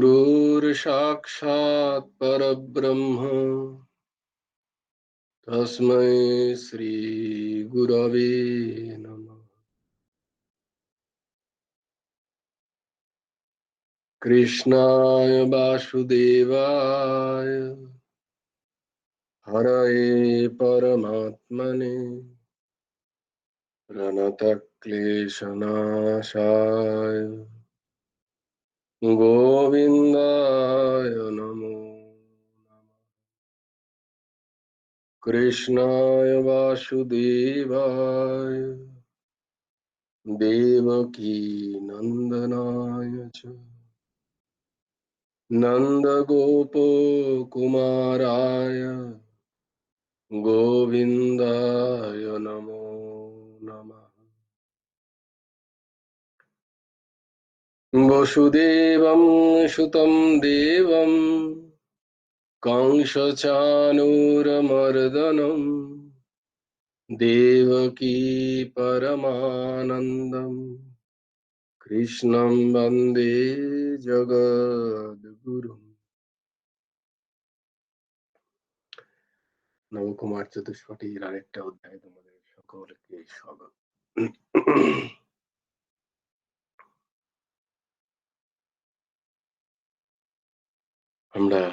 गुरुर्साक्षात् परब्रह्म तस्मै श्री गुरवे नमः। कृष्णाय वासुदेवाय हरये परमात्मने प्रणतक्लेशनाशाय गोविन्दाय नमो नमः। कृष्णाय वासुदेवाय देवकी नन्दनाय च नन्दगोपकुमाराय गोविन्दाय नमो नमः। वसुदेवं सुतं देवं कंसचाणूरमर्दनं देवकी परमानन्दं कृष्णं वन्दे जगद्गुरुम्। নবকুমার চতুষ্পটির আরেকটা অধ্যায় তোমাদের সকলকে স্বাগত। আমরা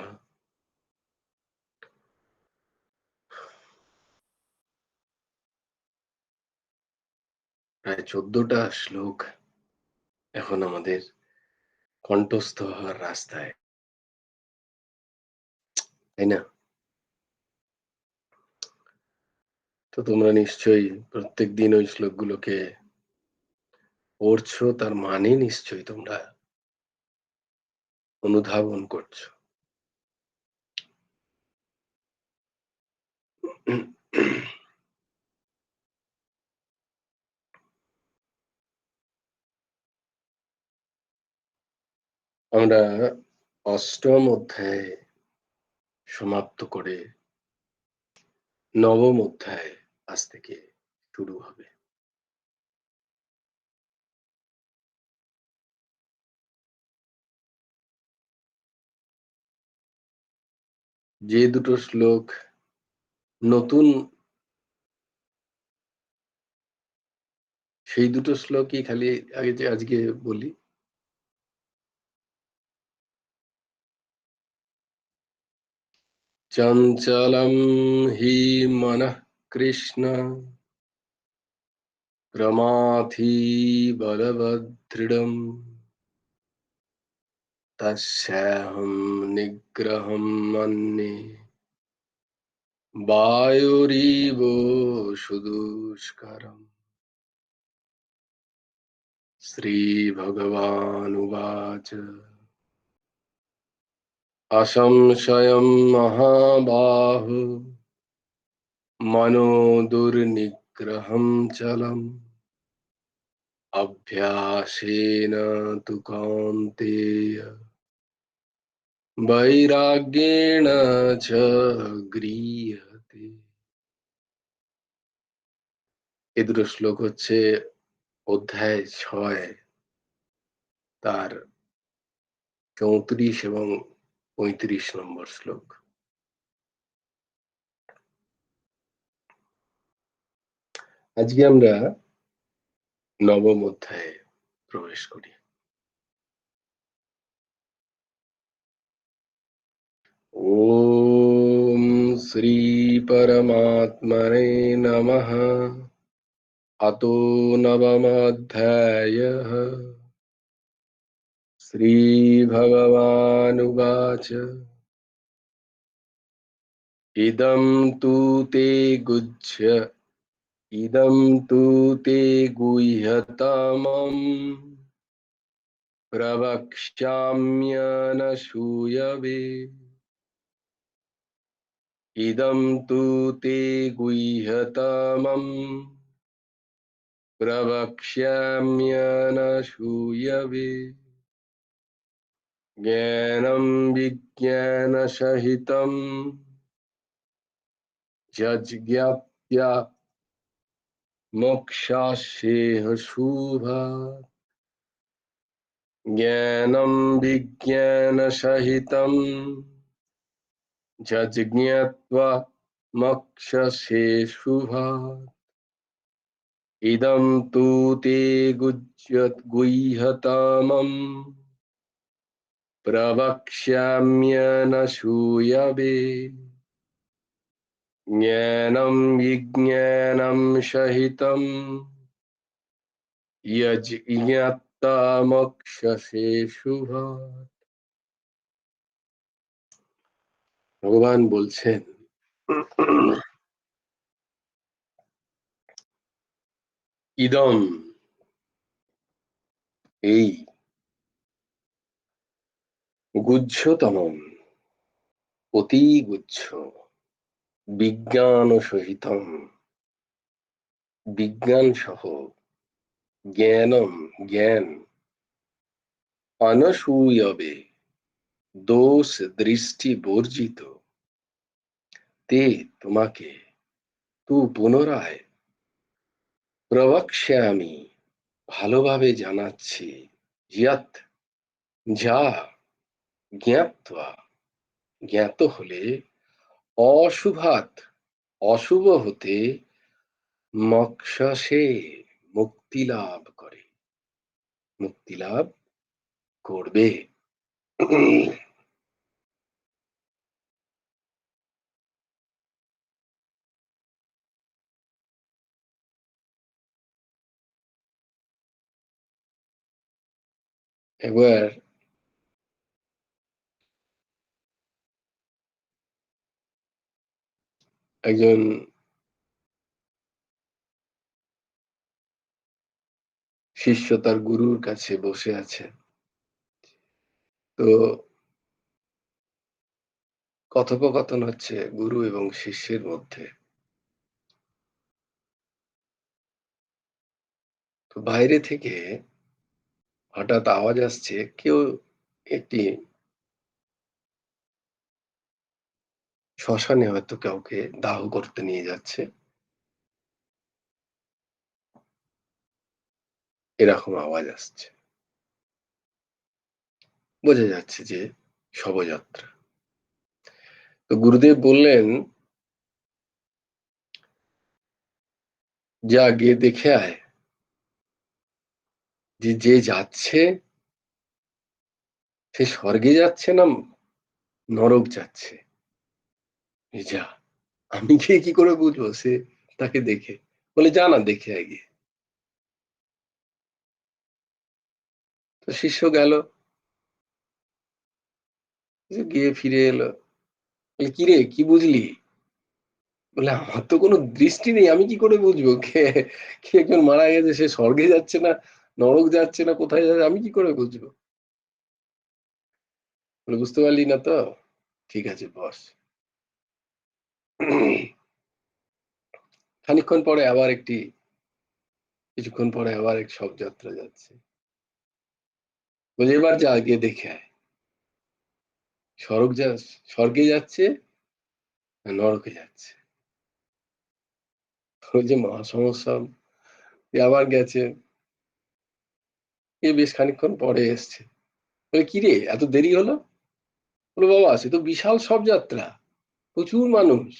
প্রায় 14টা শ্লোক এখন আমাদের কণ্ঠস্থ হওয়ার রাস্তায়, তাই না? তো তোমরা নিশ্চয়ই প্রত্যেকদিন ওই শ্লোকগুলোকে পড়ছো, তার মানে নিশ্চয়ই তোমরা অনুধাবন করছো। আমরা অষ্টম অধ্যায় সমাপ্ত করে নবম অধ্যায় আজ থেকে শুরু হবে। যে দুটো শ্লোক নতুন, সেই দুটো শ্লোকই খালি আজকে বলি। চঞ্চলম হি মনঃ কৃষ্ণ প্রমাথি বলবদৃঢ়ম তস্যাহং নিগ্রহম মন্যে বায়ুরিব সুদুষ্করম। শ্রীভগবানুবাচ असंशयं महाबाहो मनो दुर्निग्रहं चलम् अभ्यासेन तु कौन्तेय वैराग्येण च गृह्यते। এই দুটো শ্লোক হচ্ছে অধ্যায় 6 তার 34 এবং 35 নম্বর শ্লোক। আজকে আমরা নবম অধ্যায়ে প্রবেশ করি। ओम श्री परमात्मने नमः। अतो नवमोऽध्यायः। श्रीभगवानुवाच इदं तु ते गुह्यतमं प्रवक्ष्याम्यनसूयवे। इदं तु ते गुह्यतमं प्रवक्ष्याम्यनसूयवे। ज्ञानं विज्ञानसहितं यज्ञाप्य मोक्षास्येह शुभात्। জ্ঞানম বিজ্ঞান সহিতম যজ্ঞাত্বা মক্ষসে শুভাৎ ইদম তু তে গুহ্যতমম প্রবক্ষ্যাম্যনসূয়বে জ্ঞানম বিজ্ঞানম সহিতম যজ্ঞাত্বা মক্ষসে শুভাৎ। ভগবান বলছেন, ইদম, এই, গুহ্যতমম, অতি গুচ্ছ, বিজ্ঞান সহিতম, বিজ্ঞান সহ, জ্ঞানম, জ্ঞান, অনসূয়বে, দোষ দৃষ্টি বর্জিত, তে, তোমাকে, তু পুনরায়, প্রবক্ষ্যামি, ভালোভাবে জানাচ্ছি, যৎ, যা, জ্ঞাত্বা, জ্ঞাত হলে, অশুভাৎ, অশুভ হতে, মোক্ষসে, মুক্তি লাভ করে, মুক্তি লাভ করবে। একবার একজন শিষ্য তার গুরুর কাছে বসে আছে, তো কথোপকথন হচ্ছে গুরু এবং শিষ্যের মধ্যে। তো বাইরে থেকে হঠাৎ আওয়াজ আসছে, কেউ একটি শ্মশানে হয়তো কাউকে দাহ করতে নিয়ে যাচ্ছে, এরকম আওয়াজ আসছে। বোঝা যাচ্ছে যে শবযাত্রা। তো গুরুদেব বললেন, যা গিয়ে দেখে আয় যে যে যাচ্ছে সে স্বর্গে যাচ্ছে না নরক যাচ্ছে। যা, আমি গিয়ে কি করে বুঝবো? সে, তাকে দেখে বলে, যা না, দেখে আয় গিয়ে। তো শিষ্য গেল, গিয়ে ফিরে এলো, বলে, কি রে, কি বুঝলি? বলে, আমার তো কোনো দৃষ্টি নেই, আমি কি করে বুঝবো কে, কে একজন মারা গেছে, সে স্বর্গে যাচ্ছে না নরক যাচ্ছে না কোথায় যাচ্ছে, আমি কি করে বুঝবো? বলে, বুঝতে পারলি না তো? ঠিক আছে, বস। খানিকক্ষণ পরে আবার কিছুক্ষণ পরে আবার এক শবযাত্রা যাচ্ছে। বলে, এবার যা, গিয়ে দেখে আয়, স্বর্গে যাচ্ছে না নরকে যাচ্ছে। ওই যে মহা সমস্যা, আবার গেছে, এ বেশ খানিকক্ষণ পরে এসছে। বলে, কি রে, এত দেরি হলো? বলে, বাবা, সে তো বিশাল শবযাত্রা, প্রচুর মানুষ,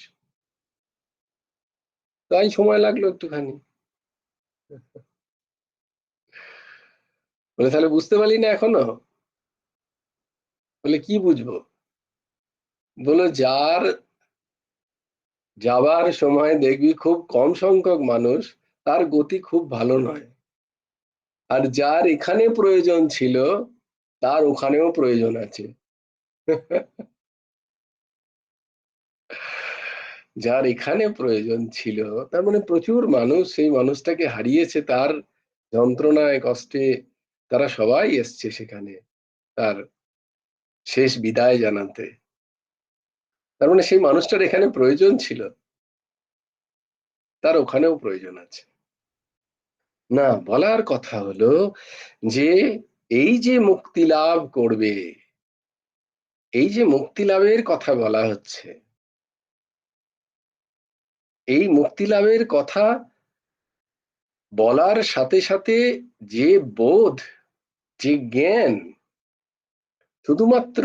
তাই সময় লাগলো একটুখানি। বলে, তাহলে বুঝতে পারলি না এখনো? বলে, কি বুঝবো? বলে, যাবার সময় দেখবি খুব কম সংখ্যক মানুষ, তার গতি খুব ভালো নয়, আর যার এখানে প্রয়োজন ছিল তার ওখানেও প্রয়োজন আছে। যার এখানে প্রয়োজন ছিল, তার মানে প্রচুর মানুষ সেই মানুষটাকে হারিয়েছে, তার যন্ত্রণায় কষ্টে তারা সবাই এসছে সেখানে তার শেষ বিদায় জানাতে। তার মানে সেই মানুষটার এখানে প্রয়োজন ছিল, তার ওখানেও প্রয়োজন আছে। না, বলার কথা হলো যে এই যে মুক্তি লাভ করবে, এই যে মুক্তি লাভের কথা বলা হচ্ছে, এই মুক্তি লাভের কথা বলার সাথে সাথে যে বোধ যে জ্ঞান শুধুমাত্র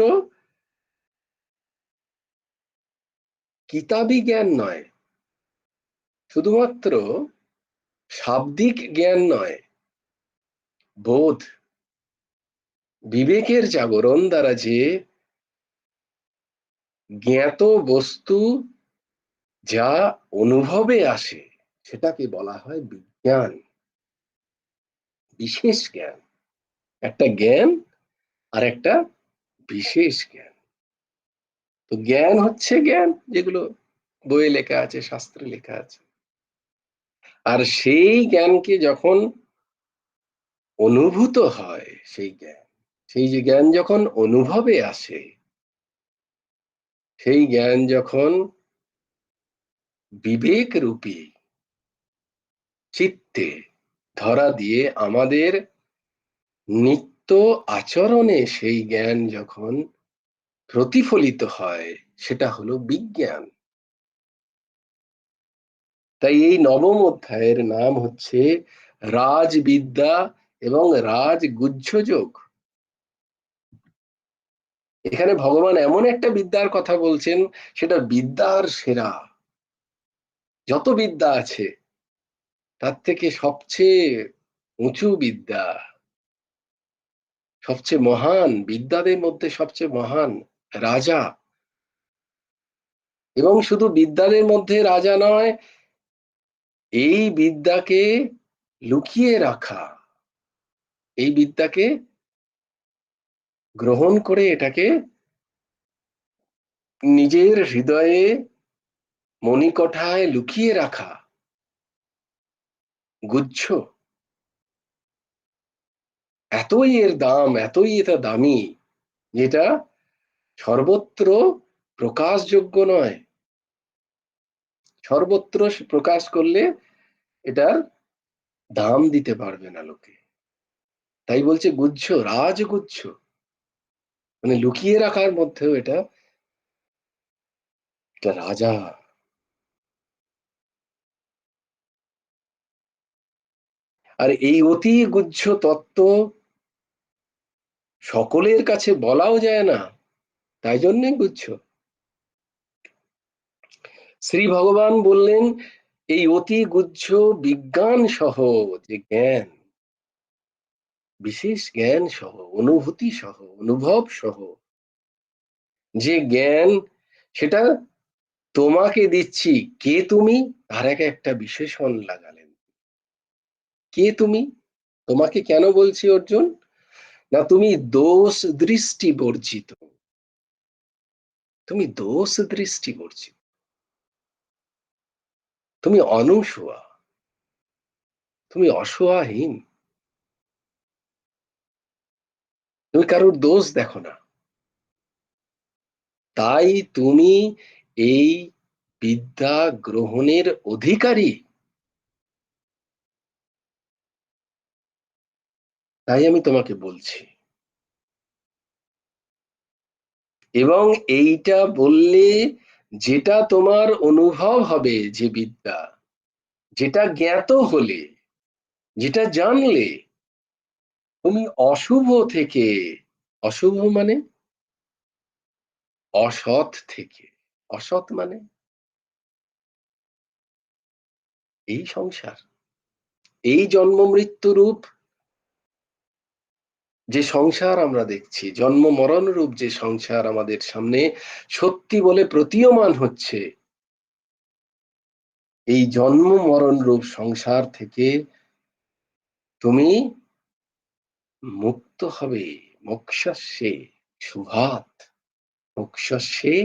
কিতাবী জ্ঞান নয়, শুধুমাত্র শাব্দিক জ্ঞান নয়, বোধ বিবেকের জাগরণ দ্বারা যে জ্ঞাত বস্তু যা অনুভবে আসে সেটাকে বলা হয় বিজ্ঞান, বিশেষ জ্ঞান। একটা জ্ঞান আর একটা বিশেষ জ্ঞান। তো জ্ঞান হচ্ছে জ্ঞান যেগুলো বইয়ে লেখা আছে, শাস্ত্রে লেখা আছে। আর সেই জ্ঞানকে যখন অনুভূত হয়, সেই জ্ঞান, সেই যে জ্ঞান যখন অনুভবে আসে, সেই জ্ঞান যখন বিবেক রূপী চিত্তে ধরা দিয়ে আমাদের নিত্য আচরণে সেই জ্ঞান যখন প্রতিফলিত হয়, সেটা হলো বিজ্ঞান। তাই এই নবম অধ্যায়ের নাম হচ্ছে রাজবিদ্যা এবং রাজগুহ্যযোগ। এখানে ভগবান এমন একটা বিদ্যার কথা বলছেন, সেটা বিদ্যার সেরা। যত বিদ্যা আছে তার থেকে সবচেয়ে উঁচু বিদ্যা, সবচেয়ে মহান বিদ্যাদের মধ্যে সবচেয়ে মহান রাজা। এবং শুধু বিদ্যাদের মধ্যে রাজা নয়, এই বিদ্যাকে লুকিয়ে রাখা, এই বিদ্যাকে গ্রহণ করে এটাকে নিজের হৃদয়ে মণিকোঠায় লুকিয়ে রাখা গুচ্ছ, এতই এর দাম, এতই এটা দামি, যেটা সর্বত্র প্রকাশযোগ্য নয়। সর্বত্র প্রকাশ করলে এটার দাম দিতে পারবে না লোকে। তাই বলছে গুচ্ছ, রাজগুচ্ছ, মানে লুকিয়ে রাখার মধ্যেও এটা একটা রাজা। আর এই অতি গুচ্ছ তত্ত্ব সকলের কাছে বলাও যায় না, তাই জন্যে গুচ্ছ। শ্রী ভগবান বললেন এই অতি গুচ্ছ বিজ্ঞান সহ যে জ্ঞান, বিশেষ জ্ঞান সহ, অনুভূতি সহ, অনুভব সহ যে জ্ঞান, সেটা তোমাকে দিচ্ছি। কে তুমি? আর একটা বিশেষণ লাগালেন, কে তুমি? তোমাকে কেন বলছি অর্জুন? না, তুমি দোষ দৃষ্টি বর্জিত, তুমি দোষ দৃষ্টি বর্জিত, তুমি অনুসোয়া, তুমি অসহাহীন, তুমি কারোর দোষ দেখো না। তাই তুমি এই বিদ্যা গ্রহণের অধিকারী। তাই আমি তোমাকে বলছি। এবং এইটা বললে যেটা তোমার অনুভব হবে, যে বিদ্যা, যেটা জ্ঞাত হলে, যেটা জানলে, তুমি অশুভ থেকে, অশুভ মানে অসৎ থেকে, অসৎ মানে এই সংসার, এই জন্ম মৃত্যু রূপ যে সংসার আমরা দেখছি, জন্ম মরণ রূপ যে সংসার আমাদের সামনে সত্যি বলে প্রতীয়মান হচ্ছে, এই জন্ম মরণ রূপ সংসার থেকে তুমি মুক্ত হবে। মোক্ষস্যে শুভাৎ, মোক্ষস্যে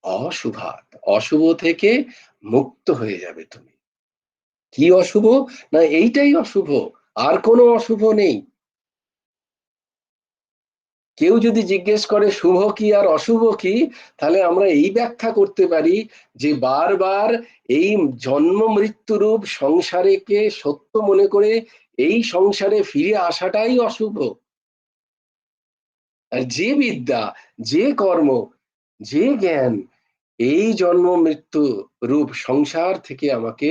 অশুভাৎ, অশুভ থেকে মুক্ত হয়ে যাবে তুমি। কি অশুভ? না এইটাই অশুভ, আর কোনো অশুভ নেই। কেউ যদি জিজ্ঞেস করে শুভ কি আর অশুভ কি, তাহলে আমরা এই ব্যাখ্যা করতে পারি যে বারবার এই জন্ম মৃত্যুরূপ সংসারকে সত্য মনে করে এই সংসারে ফিরে আসাটাই অশুভ। আর যে বিদ্যা, যে কর্ম, যে জ্ঞান এই জন্ম মৃত্যু রূপ সংসার থেকে আমাকে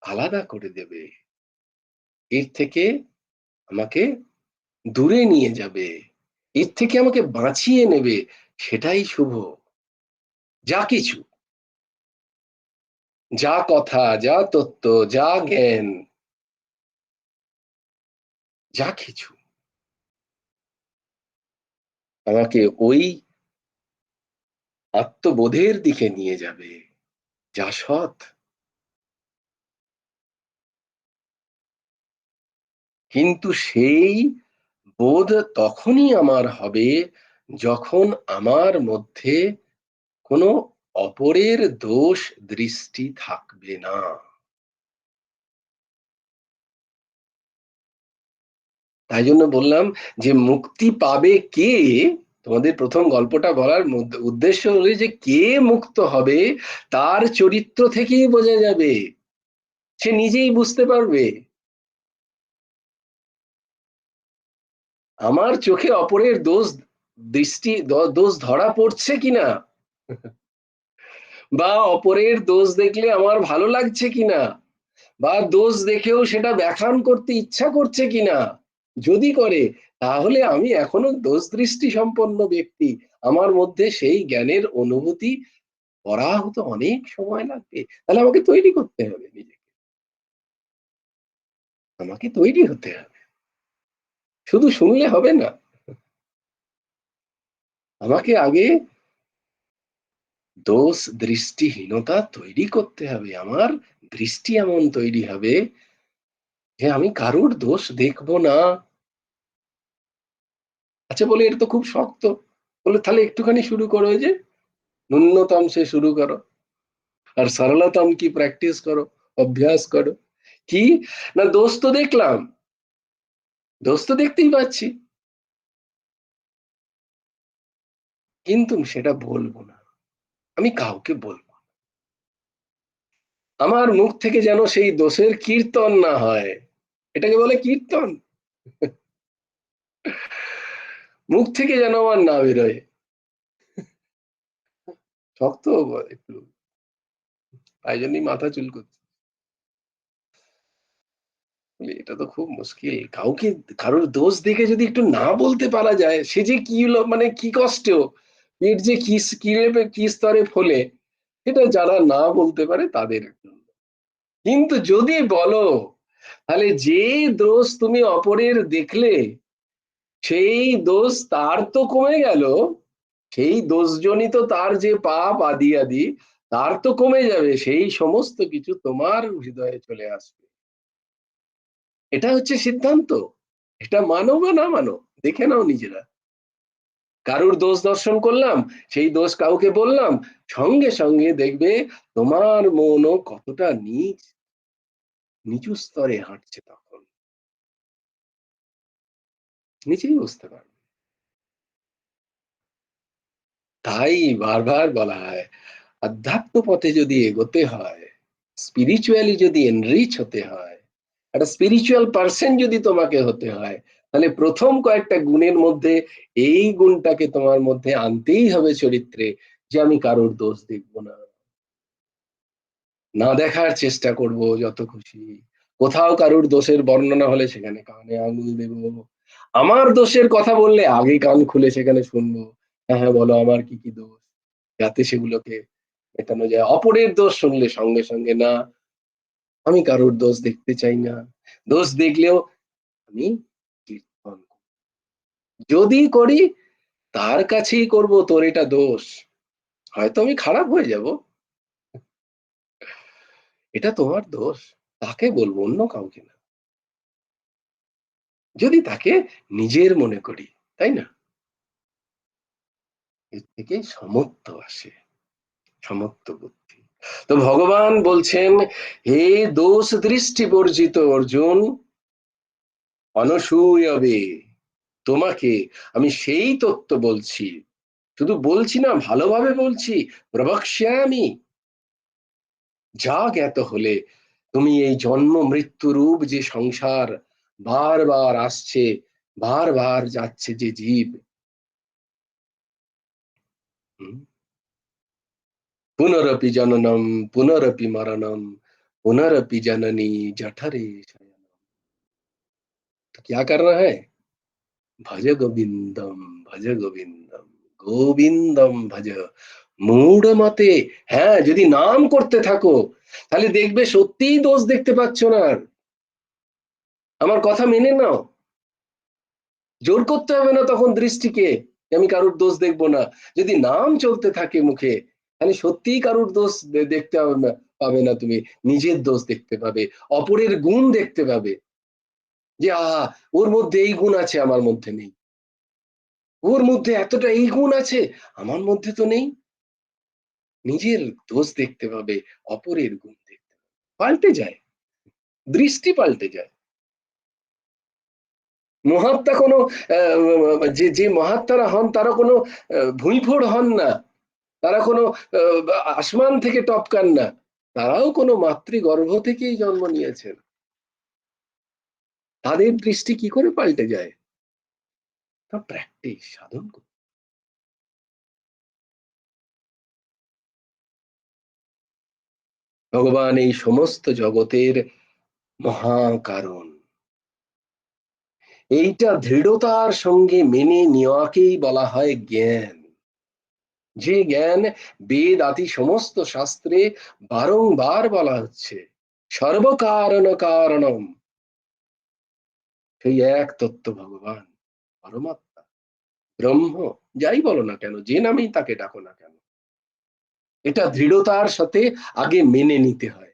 আলাদা করে দেবে, এর থেকে আমাকে দূরে নিয়ে যাবে, এর থেকে আমাকে বাঁচিয়ে নেবে, সেটাই শুভ। যা কিছু, যা কথা, যা তত্ত্ব, যা জ্ঞান, যা কিছু আমাকে ওই আত্মবোধের দিকে নিয়ে যাবে, যা সৎ। কিন্তু সেই বোধ তখনই আমার হবে যখন আমার মধ্যে কোনো অপরের দোষ দৃষ্টি থাকবে না। তাই জন্য বললাম যে মুক্তি পাবে কে। তোমাদের প্রথম গল্পটা বলার উদ্দেশ্য হলো যে কে মুক্ত হবে, তার চরিত্র থেকেই বোঝা যাবে, সে নিজেই বুঝতে পারবে আমার চোখে অপরের দোষ ধরা পড়ছে কিনা, বা অপরের দোষ দেখলে আমার ভালো লাগছে কিনা, বা দোষ দেখেও সেটা ব্যাখ্যান করতে ইচ্ছা করছে কিনা। যদি করে, তাহলে আমি এখনো দোষ দৃষ্টি সম্পন্ন ব্যক্তি, আমার মধ্যে সেই জ্ঞানের অনুভূতি করা হতে অনেক সময় লাগবে। তাহলে আমাকে তৈরি করতে হবে, নিজেকে আমাকে তৈরি হতে হবে, শুধু শুনলে হবে না, আমাকে আগে দোষ দৃষ্টিহীনতা তৈরি করতে হবে। আমার দৃষ্টি এমন তৈরি হবে যে আমি কারুর দোষ দেখবো না। আচ্ছা, বলে এটা তো খুব শক্ত। বলে তাহলে একটুখানি শুরু করো, ওই যে ন্যূনতম সে শুরু করো, আর সরলতম কি প্র্যাকটিস করো, অভ্যাস করো। কি না, দোষ তো দেখলাম, দোষ তো দেখতেই পাচ্ছি, কিন্তু সেটা বলবো না, আমি কাউকে বলবো না। আমার মুখ থেকে যেন সেই দোষের কীর্তন না হয়। এটাকে বলে কীর্তন। মুখ থেকে যেন আমার না বেরোয়। শক্ত একটু, তাই জন্যই মাথা চুলকোচ্ছে। এটা তো খুব মুশকিল, কাউকে কারোর দোষ দেখে যদি একটু না বলতে পারা যায়, সে যে কি মানে কি কষ্ট, পেট যে কি স্তরে ফোলে, এটা যারা না বলতে পারে তাদের জন্য। কিন্তু যদি বলো, তাহলে যে দোষ তুমি অপরের দেখলে, সেই দোষ তার তো কমে গেল, সেই দোষজনিত তার যে পাপ আদি আদি, তার তো কমে যাবে, সেই সমস্ত কিছু তোমার হৃদয়ে চলে আসবে। এটা হচ্ছে সিদ্ধান্ত। এটা মানো বা না মানো, দেখে নাও নিজেরা। কারুর দোষ দর্শন করলাম, সেই দোষ কাউকে বললাম, সঙ্গে সঙ্গে দেখবে তোমার মনও কতটা নিচু স্তরে হাঁটছে, তখন নিজেই বুঝতে পারবে। তাই বারবার বলা হয়, আধ্যাত্ম পথে যদি এগোতে হয়, স্পিরিচুয়ালি যদি এনরিচ হতে হয়, একটা স্পিরিচুয়াল পার্সন যদি তোমাকে হতে হয়, তাহলে প্রথম কয়েকটা গুণের মধ্যে এই গুণটাকে তোমার মধ্যে আনতেই হবে চরিত্রে, যে আমি কারোর দোষ দেখবো না, না দেখার চেষ্টা করব যত খুশি। কোথাও কারুর দোষের বর্ণনা হলে সেখানে কানে আঙুল দেব, আমার দোষের কথা বললে আগে কান খুলে সেখানে শুনবো। হ্যাঁ হ্যাঁ, বলো আমার কি কি দোষ, যাতে সেগুলোকে মেটানো যায়। অপরের দোষ শুনলে সঙ্গে সঙ্গে না, আমি কারোর দোষ দেখতে চাই না, দোষ দেখলেও আমি কীর্তন যদি করি, তার কাছেই করব তোর এটা দোষ, হয়তো আমি খারাপ হয়ে যাব, এটা তোমার দোষ, তাকে বলবো, অন্য কাউকে না। যদি তাকে নিজের মনে করি, তাই না? এর থেকে সমত্ব আসে, সমত্ব বুদ্ধি। তো ভগবান বলছেন, হে দোষ দৃষ্টি বর্জিত অর্জুন, অনসূয়বে, তোমাকে আমি সেই তত্ত্ব বলছি, শুধু বলছি না, ভালোভাবে বলছি, প্রবক্ষ্যামি, যা জ্ঞাত হলে তুমি এই জন্ম মৃত্যু রূপ যে সংসার বারবার আসছে, বারবার যাচ্ছে যে জীব, হুম, পুনরপি জননম পুনরপি মরণম পুনরপি জননী জঠরে শয়নম। क्या करना है? ভজ গোবিন্দম, ভজ গোবিন্দম, গোবিন্দম ভজ। মূঢ় মতে, হ্যাঁ, যদি নাম করতে থাকো তাহলে দেখবে সত্যিই দোষ দেখতে পাচ্ছ না আর। আমার কথা মেনে নাও। জোর করতে হবে না তখন দৃষ্টিকে, যে আমি কারুর দোষ দেখবো না। যদি নাম চলতে থাকে মুখে, তাহলে সত্যিই কারুর দোষ দেখতে হবে না, পাবে না তুমি। নিজের দোষ দেখতে পাবে, অপরের গুণ দেখতে পাবে, যে আহা, ওর মধ্যে এই গুণ আছে, আমার মধ্যে নেই। ওর মধ্যে এতটা এই গুণ আছে, আমার মধ্যে তো নেই। নিজের দোষ দেখতে পাবে, অপরের গুণ দেখতে পাবে। পাল্টে যায়, দৃষ্টি পাল্টে যায়। মহাত্মা কোনো যে যে মহাত্মারা হন তারা কোনো ভুঁইফোড় হন না, তারা কোনো আসমান থেকে টপকান না, তারাও কোনো মাতৃগর্ভ থেকেই জন্ম নিয়েছেন। তাদের দৃষ্টি কি করে পাল্টে যায়? তা প্র্যাকটিস, সাধন করে। ভগবান এই সমস্ত জগতের মহা কারণ, এইটা দৃঢ়তার সঙ্গে মেনে নেওয়াকেই বলা হয় জ্ঞান। যে জ্ঞান বেদ আদি সমস্ত শাস্ত্রে বারংবার বলা হচ্ছে, সর্বকারণ কারণম, সেই এক তত্ত্ব ভগবান, পরমাত্মা, ব্রহ্ম, যাই বলো না কেন, যে নামেই তাকে ডাকো না কেন, এটা দৃঢ়তার সাথে আগে মেনে নিতে হয়।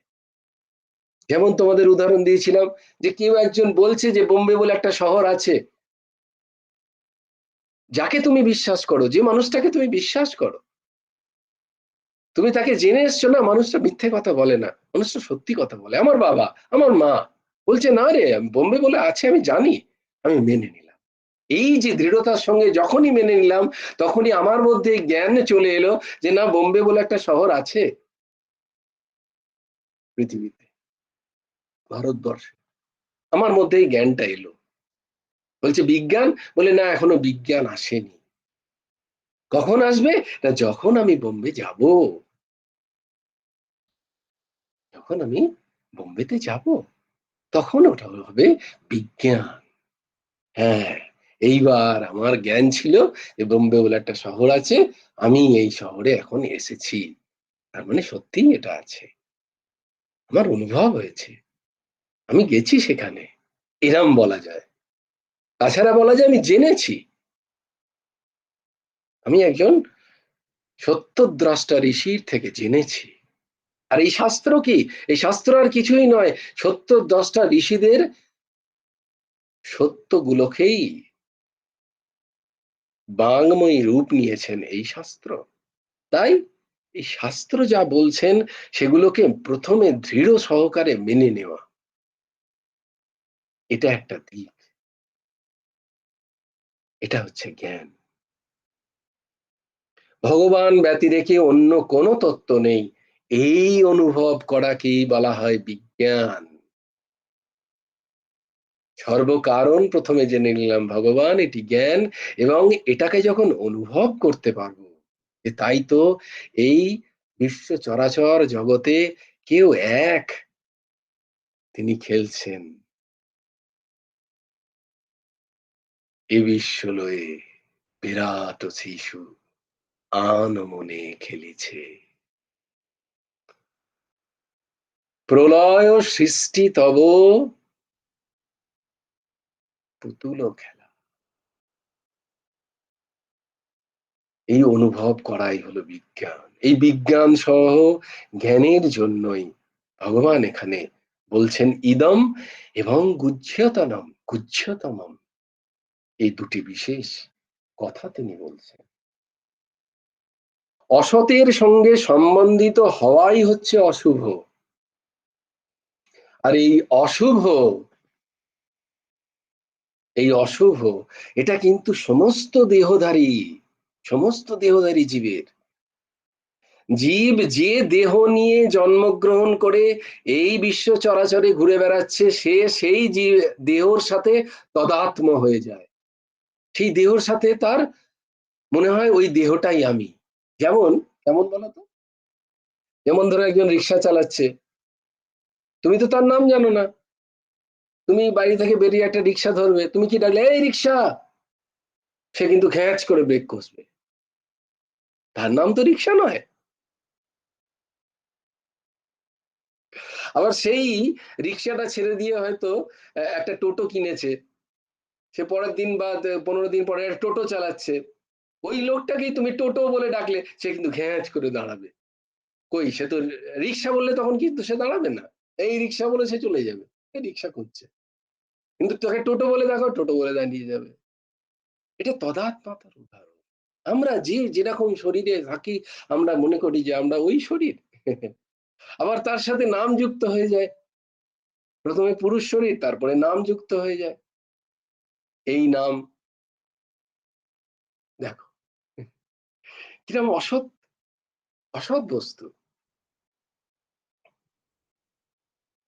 যেমন তোমাদের উদাহরণ দিয়েছিলাম, যে কেউ একজন বলছে যে বোম্বে বলে একটা শহর আছে, যাকে তুমি বিশ্বাস করো, যে মানুষটাকে তুমি বিশ্বাস করো, তুমি তাকে জেনে এসছো না, মানুষটা মিথ্যে কথা বলে না, মানুষটা সত্যি কথা বলে। আমার বাবা, আমার মা বলছে না রে, বোম্বে বলে আছে আমি জানি, আমি মেনে নিলাম। এই যে দৃঢ়তার সঙ্গে যখনই মেনে নিলাম, তখনই আমার মধ্যে জ্ঞান চলে এলো যে না, বোম্বে বলে একটা শহর আছে পৃথিবীতে, ভারতবর্ষে। আমার মধ্যে এই জ্ঞানটা এলো। বলছে বিজ্ঞান, বলে না, এখনো বিজ্ঞান আসেনি। কখন আসবে? না, যখন আমি বোম্বে যাব, যখন আমি বোম্বেতে যাব, তখন ওটা হবে বিজ্ঞান। হ্যাঁ, এইবার আমার জ্ঞান ছিল যে বোম্বে বলে একটা শহর আছে, আমি এই শহরে এখন এসেছি, তার মানে সত্যিই এটা আছে, আমার অনুভব হয়েছে, আমি গেছি সেখানে, এরম বলা যায়। তাছাড়া বলা যায় আমি জেনেছি, আমি একজন সত্যদ্রষ্টা ঋষির থেকে জেনেছি। আর এই শাস্ত্র কি? এই শাস্ত্র আর কিছুই নয়, সত্যদ্রষ্টা ঋষিদের সত্যগুলোকেই বাংময়ী রূপ নিয়েছেন এই শাস্ত্র। তাই এই শাস্ত্র যা বলছেন, সেগুলোকে প্রথমে দৃঢ় সহকারে মেনে নেওয়া, এটা একটা দিক, এটা হচ্ছে জ্ঞান। ভগবান ব্যতিরেকে অন্য কোনো তত্ত্ব নেই, এই অনুভব করাকেই বলা হয় বিজ্ঞান। সর্বকারণ প্রথমে জেনে নিলাম ভগবান, এটি জ্ঞান। এবং এটাকে যখন অনুভব করতে পারবো, যে তাই তো এই বিশ্ব চরাচর জগতে কেউ এক, তিনি খেলছেন এ বিশ্ব লয়ে, বিরাট শিশু আন মনে খেলিছে। প্রলয় সৃষ্টি তব পুতুল খেলা, এই অনুভব করাই হলো বিজ্ঞান। এই বিজ্ঞান সহ জ্ঞানের জন্যই ভগবান এখানে বলছেন ইদম এবং গুহ্যতনম, গুহ্যতমম, এই দুটি বিশেষ কথা তিনি বলছেন। অসতের সঙ্গে সম্বন্ধিত হওয়াই হচ্ছে অশুভ। আর অশুভ এই অশুভ, এটা কিন্তু সমস্ত দেহধারী জীবের, জীব যে দেহ নিয়ে জন্মগ্রহণ করে এই বিশ্ব চরাচরে ঘুরে বেড়াচ্ছে, সে সেই জীব দেহর সাথে তদাত্ম হয়ে যায়। সেই দেহর সাথে তার মনে হয় ওই দেহটাই আমি। যেমন, কেমন বলতো, যেমন ধরো একজন রিক্সা চালাচ্ছে, তুমি তো তার নাম জানো না, তুমি বাড়ি থেকে বেরিয়ে একটা রিক্সা ধরবে, তুমি কি ডাকলে এই রিক্সা, সে কিন্তু ঘ্যাঁচ করে ব্রেক কষবে, তার নাম তো রিক্সা নয়। আবার সেই রিক্সাটা ছেড়ে দিয়ে হয়তো একটা টোটো কিনেছে, সে পরের দিন বা 15 দিন পরে একটা টোটো চালাচ্ছে, ওই লোকটাকেই তুমি টোটো বলে ডাকলে সে কিন্তু ঘ্যাঁচ করে দাঁড়াবে। কই, সে তো রিক্সা বললে তখন কিন্তু সে দাঁড়াবে না, এই রিক্সা বলে সে চলে যাবে, রিক্সা খুঁজছে। কিন্তু তোকে টোটো বলে দেখো, টোটো বলে দাঁড়িয়ে যাবে। এটা তদাত্মাতার উদাহরণ। আমরা যে যেরকম শরীরে থাকি, আমরা মনে করি যে আমরা ওই শরীর। আবার তার সাথে নাম যুক্ত হয়ে যায়, প্রথমে পুরুষ শরীর, তারপরে নাম যুক্ত হয়ে যায়, এই নাম। দেখো কিরকম অসৎ, অসৎ বস্তু।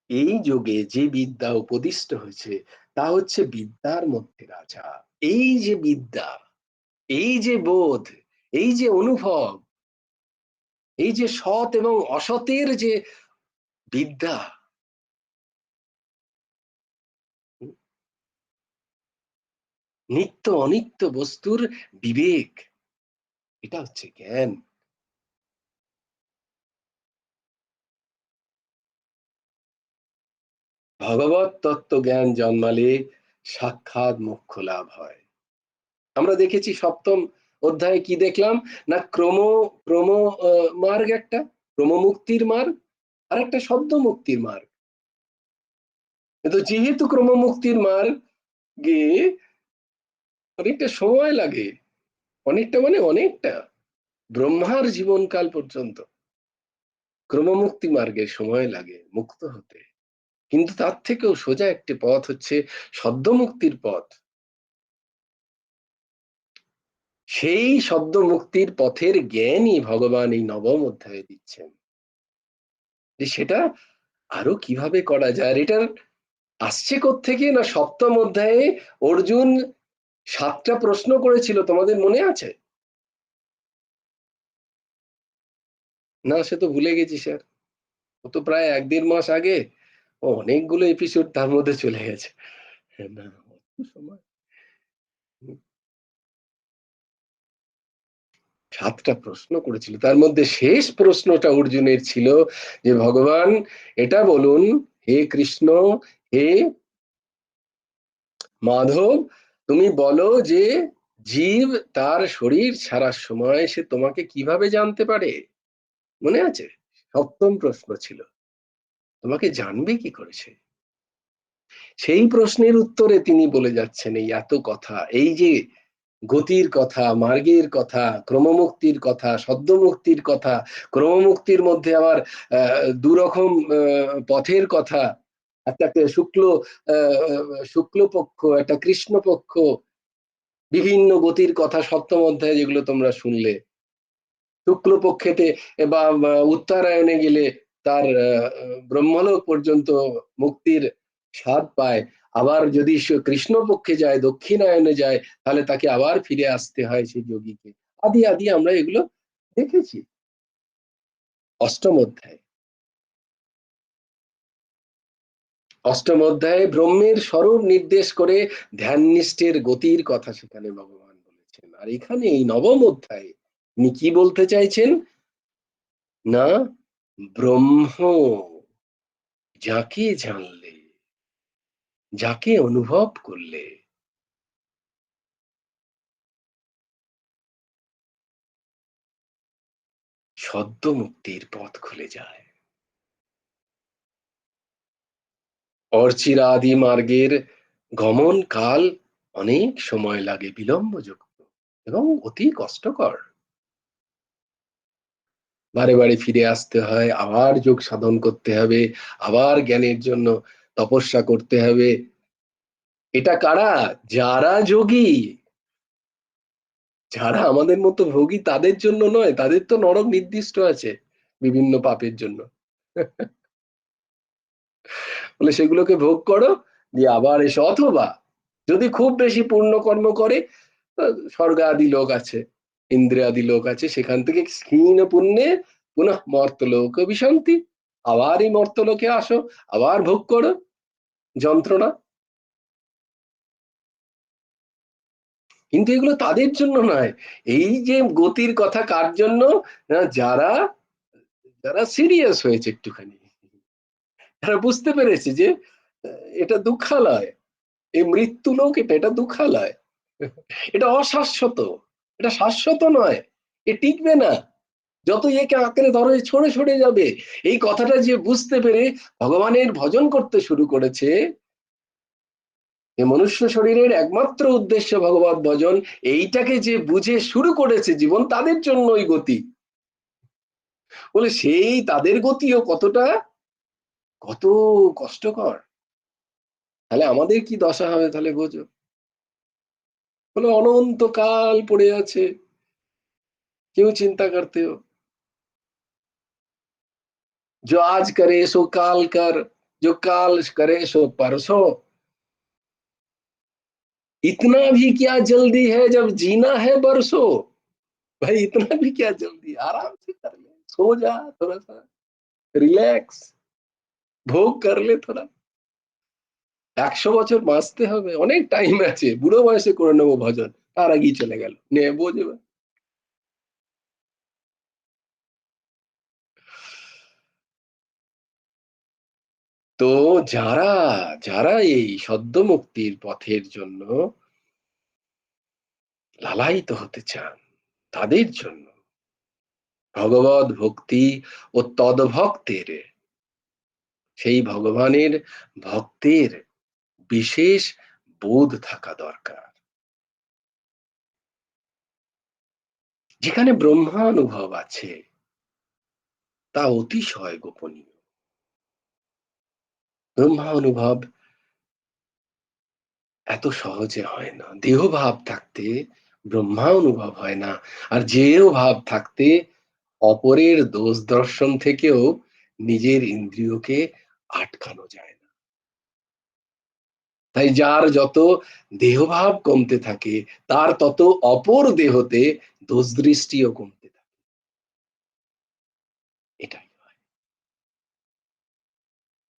এই যুগে যে বিদ্যা উপদিষ্ট হয়েছে তা হচ্ছে বিদ্যার মধ্যে রাজা। এই যে বিদ্যা, এই যে বোধ, এই যে অনুভব, এই যে সৎ এবং অসতের যে বিদ্যা, নিত্য অনিত্য বস্তুর বিবেক, এটা হচ্ছে জ্ঞান। ভগবত তত্ত্ব জ্ঞান জন্মালে সাক্ষাৎ মোক্ষ লাভ হয়। আমরা দেখেছি সপ্তম অধ্যায়ে কি দেখলাম, না ক্রম ক্রম মার্গ একটা, ক্রম মুক্তির মার্গ, আর একটা শব্দ মুক্তির মার্গ। কিন্তু যেহেতু ক্রম মুক্তির মার্গে অনেকটা সময় লাগে, অনেকটা মানে অনেকটা, ব্রহ্মার জীবনকাল পর্যন্ত ক্রমমুক্তি মার্গে সময় লাগে মুক্ত হতে। কিন্তু তার থেকেও সোজা একটি পথ হচ্ছে সদ্য মুক্তির পথ। সেই শব্দ মুক্তির পথের জ্ঞানই ভগবান এই নবম অধ্যায়ে দিচ্ছেন, যে সেটা আরো কিভাবে করা যায়। আর এটার আসছে কোত্থেকে, না সপ্তম অধ্যায়ে অর্জুন 7টা প্রশ্ন করেছিল, তোমাদের মনে আছে? না সে তো ভুলে গেছি স্যার, ও তো প্রায় 1-1.5 মাস আগে, ও অনেকগুলো এপিসোড তার মধ্যে চলে গেছে। না অত সময়, 7টা প্রশ্ন করেছিল, তার মধ্যে শেষ প্রশ্নটা অর্জুনের ছিল যে ভগবান এটা বলুন, হে কৃষ্ণ, হে মাধব, তুমি বলো যে জীব তার শরীর ছাড়ার সময় সে তোমাকে কিভাবে জানতে পারে? মনে আছে? সপ্তম প্রশ্ন ছিল, তোমাকে জানবে কি করেছে? সেই প্রশ্নের উত্তরে তিনি বলে যাচ্ছেন এই এত কথা, এই যে গতির কথা, মার্গের কথা, ক্রমমুক্তির কথা, সদ্যমুক্তির কথা, ক্রমমুক্তির মধ্যে আবার দুরকম পথের কথা, একটা শুক্ল পক্ষ, একটা কৃষ্ণ পক্ষ, বিভিন্ন গতির কথা সপ্তম অধ্যায়ে যেগুলো তোমরা শুনলে। শুক্লপক্ষেতে বা উত্তরায়ণে গেলে তার ব্রহ্মলোক পর্যন্ত মুক্তির স্বাদ পায়, আবার যদি সে কৃষ্ণপক্ষে যায়, দক্ষিণায়নে যায়, তাহলে তাকে আবার ফিরে আসতে হয় সেই যোগীকে। আদি আদি আমরা এগুলো দেখেছি অষ্টম অধ্যায়ে। অষ্টম অধ্যায়ে ব্রহ্মের স্বরূপ নির্দেশ করে ধ্যাননিষ্ঠের গতির কথা সেখানে ভগবান বলেছেন। আর এখানে এই নবম অধ্যায়ে তিনি কি বলতে চাইছেন, না ব্রহ্ম যাকে জানলে, যাকে অনুভব করলে সদ্য মুক্তির পথ খুলে যায়। অর্চিরাদি মার্গের গমন কাল অনেক সময় লাগে, বিলম্বযুক্ত এবং অতি কষ্টকর। বারে বারে ফিরে আসতে হয়, আবার যোগ সাধন করতে হবে, আবার জ্ঞানের জন্য তপস্যা করতে হবে। এটা কারা? যারা যোগী। যারা আমাদের মতো ভোগী তাদের জন্য নয়, তাদের তো নরক নির্দিষ্ট আছে বিভিন্ন পাপের জন্য। বলে সেগুলোকে ভোগ করো, দিয়ে আবার এসো, অথবা যদি খুব বেশি পুণ্য কর্ম করে, স্বর্গ আদি লোক আছে, ইন্দ্রিয়াদি লোক আছে, সেখান থেকে ক্ষীণ পুণ্যে পুনঃ মর্তলোক বিশান্তি, আবার এই মর্তলোকে আসো, আবার ভোগ করো যন্ত্রণা। কিন্তু এগুলো তাদের জন্য নয়। এই যে গতির কথা কার জন্য? না, যারা যারা সিরিয়াস হয়েছে একটুখানি, তারা বুঝতে পেরেছে যে এটা দুঃখালয়, এই মৃত্যু লোক, এটা দুঃখালয়, এটা অশাশ্বত, এটা শাশ্বত নয়, এ টিকবে না, যত একে আঁকড়ে ধরে ছড়ে ছড়ে যাবে। এই কথাটা যে বুঝতে পেরে ভগবানের ভজন করতে শুরু করেছে, এই মনুষ্য শরীরের একমাত্র উদ্দেশ্য ভগবত ভজন, এইটাকে যে বুঝে শুরু করেছে জীবন, তাদের জন্য ওই গতি। বলে সেই তাদের গতিও কতটা, কত কষ্টকর। তাহলে আমাদের কি দশা হবে তাহলে বোঝো। বলে অনন্তকাল পড়ে আছে, কেউ চিন্তা করতে हो जो आज करे सो काल कर, जो काल करे सो परसों, इतना भी क्या जल्दी है जब जीना है बरसों। भाई इतना भी क्या जल्दी, आराम से कर ले, सो जा थोड़ा सा, রিল্যাক্স, ভোগ कर ले थोड़ा। 100 বছর বাঁচতে হবে, অনেক টাইম আছে, বুড়ো বয়সে করে নেবো ভজন, তার আগেই চলে গেল, নে বোঝ এবার। তো যারা যারা এই সদ্য মুক্তির পথের জন্য লালায়িত হতে চান, তাদের জন্য ভগবত ভক্তি ও তদ্ভক্তের, সেই ভগবানের ভক্তের বিশেষ বোধ থাকা দরকার। যেখানে ব্রহ্মানুভব আছে তা অতিশয় গোপনীয়। ব্রহ্মানুভব এত সহজে হয় না, দেহ ভাব থাকতে ব্রহ্মা অনুভব হয় না। আর যেও ভাব থাকতে অপরের দোষ দর্শন থেকেও নিজের ইন্দ্রিয়কে আটকানো যায় না। তাই যার যত দেহভাব কমতে থাকে, তার তত অপর দেহতে দোষ দৃষ্টিও কমতে থাকে। এটাই হয়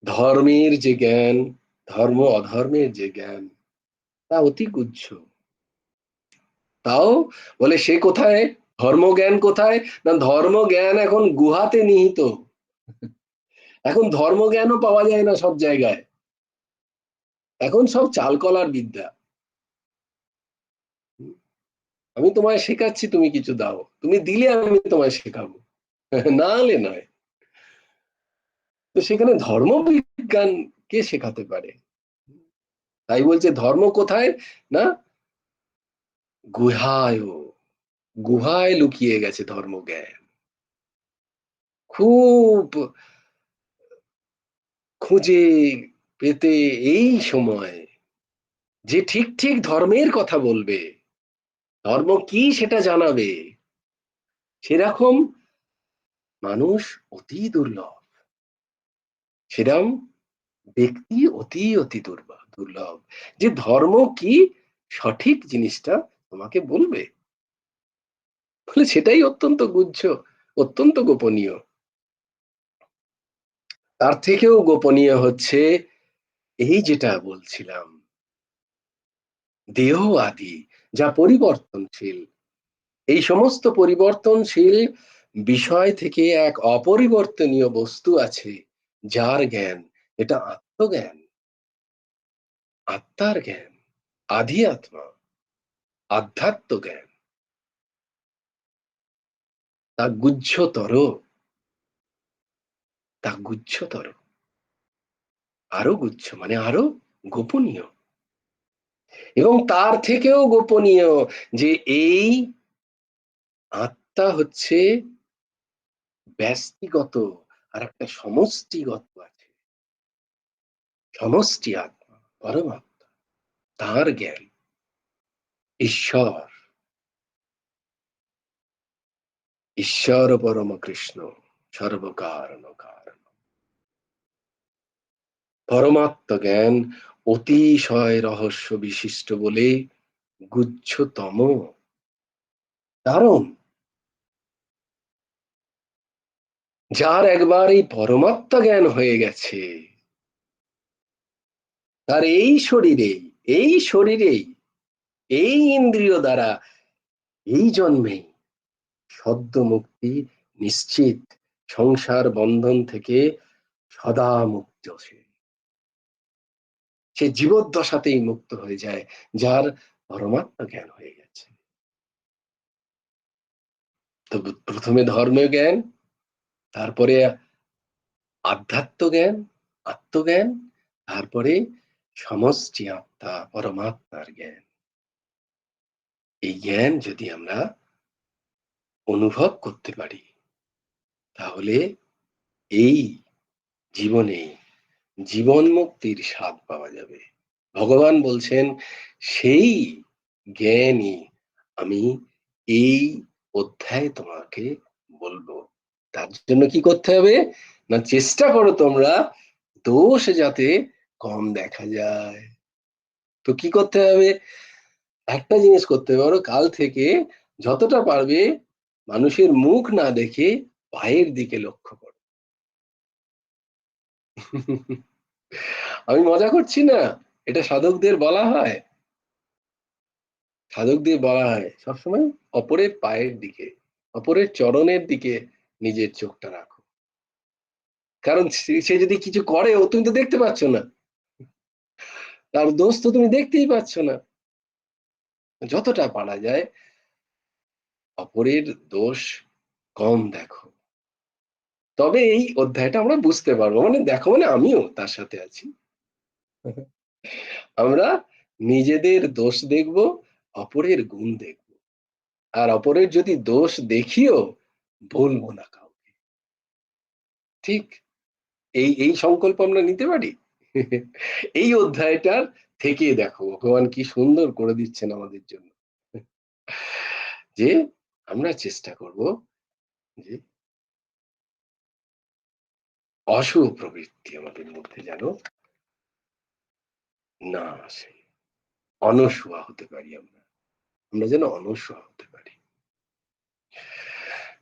ধর্মের যে জ্ঞান, ধর্ম অধর্মের যে জ্ঞান, তা অতি গুহ্য। তাও বলে সে কোথায়, ধর্মজ্ঞান কোথায়? না, ধর্মজ্ঞান এখন গুহাতে নিহিত। এখন ধর্মজ্ঞানও পাওয়া যায় না সব জায়গায়, এখন সব চালকলার বিদ্যা। আমি তোমায় শেখাচ্ছি, তুমি কিছু দাও, তুমি দিলে আমি তোমায় শেখাবো, না হলে নয়। তো সেখানে ধর্মবিজ্ঞান কে শেখাতে পারে? তাই বলছে ধর্ম কোথায়? না, গুহায়, গুহায় লুকিয়ে গেছে ধর্মজ্ঞান। খুব খুঁজে পেতে এই সময় যে ঠিক ঠিক ধর্মের কথা বলবে, ধর্ম কি সেটা জানাবে, সেরকম মানুষ অতি দুর্লভ, সেরকম ব্যক্তি অতি অতি দুর্লভ, যে ধর্ম কি সঠিক জিনিসটা তোমাকে বলবে। বলে সেটাই অত্যন্ত গুহ্য, অত্যন্ত গোপনীয়। তার থেকেও গোপনীয় হচ্ছে এই যেটা বলছিলাম, দেহ আদি যা পরিবর্তনশীল, এই সমস্ত পরিবর্তনশীল বিষয় থেকে এক অপরিবর্তনীয় বস্তু আছে, যার জ্ঞান, এটা আত্মজ্ঞান, আত্মার জ্ঞান, আধি আত্মা, আধ্যাত্ম জ্ঞান, তা গুহ্যতর, তা গুচ্ছতর, আরো গুচ্ছ মানে আরো গোপনীয়। এবং তার থেকেও গোপনীয় যে এই আত্মা হচ্ছে ব্যষ্টিগত, আর একটা সমষ্টিগত আছে, সমষ্টি আত্মা, পরমাত্মা, তার জ্ঞান, ঈশ্বর, ঈশ্বর পরম কৃষ্ণ, সর্বকারণ কারণ, পরমাত্ম জ্ঞান অতিশয় রহস্য বিশিষ্ট বলে গুচ্ছতম। কারণ যার একবার এই পরমাত্মা জ্ঞান হয়ে গেছে, তার এই শরীরেই এই ইন্দ্রিয় দ্বারা এই জন্মেই সদ্য মুক্তি নিশ্চিত, সংসার বন্ধন থেকে সদা মুক্ত সে। সে জীবদ্দশাতেই মুক্ত হয়ে যায়, যার পরমাত্মা জ্ঞান হয়ে গেছে। তো প্রথমে ধর্মীয় জ্ঞান, তারপরে আধ্যাত্ম জ্ঞান, আত্মজ্ঞান, তারপরে সমষ্টি আত্মা পরমাত্মার জ্ঞান। এই জ্ঞান যদি আমরা অনুভব করতে পারি, তাহলে এই জীবনে জীবন মুক্তির স্বাদ পাওয়া যাবে। ভগবান বলছেন, সেই জ্ঞানই আমি এই অধ্যায়ে তোমাকে বলবো। তার জন্য কি করতে হবে? না, চেষ্টা করো তোমরা দোষ যাতে কম দেখা যায়। তো কি করতে হবে? একটা জিনিস করতে পারো, কাল থেকে যতটা পারবে মানুষের মুখ না দেখে পায়ের দিকে লক্ষ্য করো। আমি মজা করছি না, এটা সাধকদের বলা হয়। সাধকদের বলা হয় সবসময় অপরের পায়ের দিকে, অপরের চরণের দিকে নিজের চোখটা রাখো। কারণ সে যদি কিছু করে, ও তুমি তো দেখতে পাচ্ছ না, তার দোষ তো তুমি দেখতেই পাচ্ছ না। যতটা পারা যায় অপরের দোষ কম দেখো, তবে এই অধ্যায়টা আমরা বুঝতে পারবো। মানে দেখো, মানে আমিও তার সাথে আছি। আমরা নিজেদের দোষ দেখব, অপরের গুণ দেখব, আর অপরের যদি দোষ দেখিও বলবো না কাউকে। ঠিক এই এই সংকল্প আমরা নিতে পারি। এই অধ্যায়টার থেকে দেখো ভগবান কি সুন্দর করে দিচ্ছেন আমাদের জন্য, যে আমরা চেষ্টা করব যে অশুভ প্রবৃত্তি আমাদের মধ্যে যেন না আসে, অনশুয়া হতে পারি আমরা, আমরা যেন অনশুয়া হতে পারি।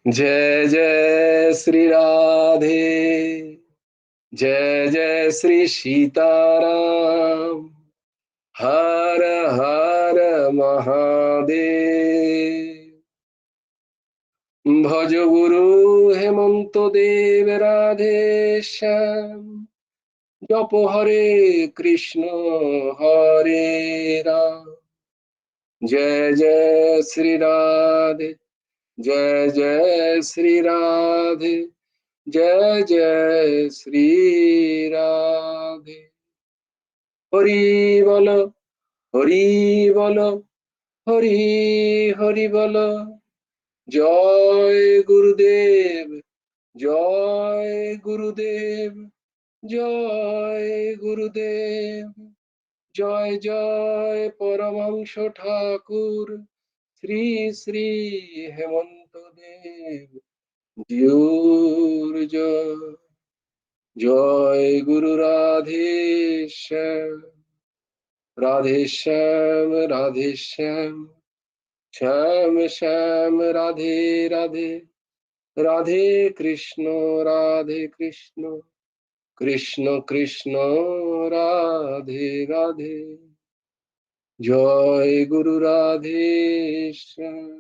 जय जय श्री राधे, जय जय श्री सीताराम, हर हर महादेव। भज गुरु हेमंत देव राधे श्याम, जप हरे कृष्ण हरे राम, जय जय श्री राधे, जय जय श्री राधे, जय जय श्री राधे। हरि बोलो, हरि बोलो, हरि हरि बोलो। जय गुरुदेव, जय गुरुदेव, जय गुरुदेव। जय जय परमहंस ठाकुर श्री श्री हेमंत देव जिउर जय। जय गुरु राधे श्याम, राधे श्याम, राधे श्याम, श्याम श्याम राधे राधे, राधे कृष्ण कृष्ण कृष्ण राधे राधे। जय गुरु राधे श्याम।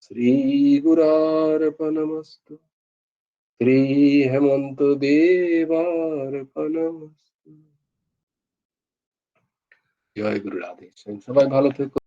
श्री गुरार्पणमस्तु, শ্রী হেমন্ত দেবার্পণমস্তু। জয় গুরু রাধে। সবাই ভালো থেকো।